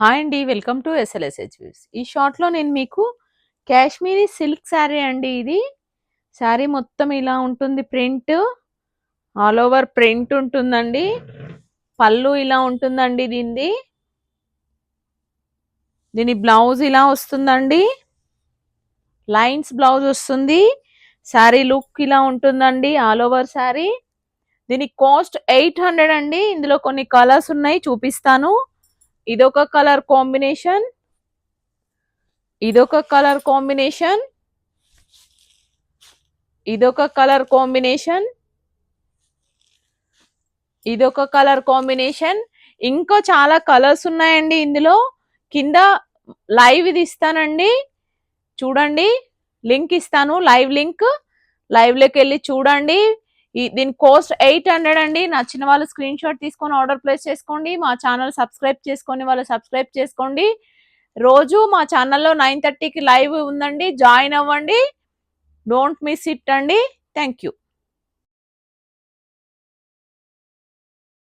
Hi అండి, welcome to ఎస్ఎల్ఎస్హెచ్ views. ఈ షార్ట్లో నేను మీకు కాశ్మీరీ సిల్క్ శారీ అండి. ఇది శారీ మొత్తం ఇలా ఉంటుంది, ప్రింట్ ఆల్ ఓవర్ ప్రింట్ ఉంటుందండి. పళ్ళు ఇలా ఉంటుందండి. దీని బ్లౌజ్ ఇలా వస్తుందండి, లైన్స్ బ్లౌజ్ వస్తుంది. శారీ లుక్ ఇలా ఉంటుందండి, ఆల్ ఓవర్ శారీ. దీని కాస్ట్ 800 అండి. ఇందులో కొన్ని కలర్స్ ఉన్నాయి, చూపిస్తాను. ఇదొక కలర్ కాంబినేషన్, ఇదొక కలర్ కాంబినేషన్, ఇదొక కలర్ కాంబినేషన్, ఇదొక కలర్ కాంబినేషన్. ఇంకా చాలా కలర్స్ ఉన్నాయండి ఇందులో. కింద లైవ్ ఇది ఇస్తానండి, చూడండి. లింక్ ఇస్తాను, లైవ్ లింక్. లైవ్ లోకి వెళ్ళి చూడండి. దీని కాస్ట్ 800 అండి. నచ్చిన వాళ్ళు స్క్రీన్ షాట్ తీసుకొని ఆర్డర్ ప్లేస్ చేసుకోండి. మా ఛానల్ సబ్స్క్రైబ్ చేసుకొని వాళ్ళు సబ్స్క్రైబ్ చేసుకోండి. రోజు మా ఛానల్లో 9:30కి లైవ్ ఉందండి, జాయిన్ అవ్వండి. డోంట్ మిస్ ఇట్ అండి. Thank you.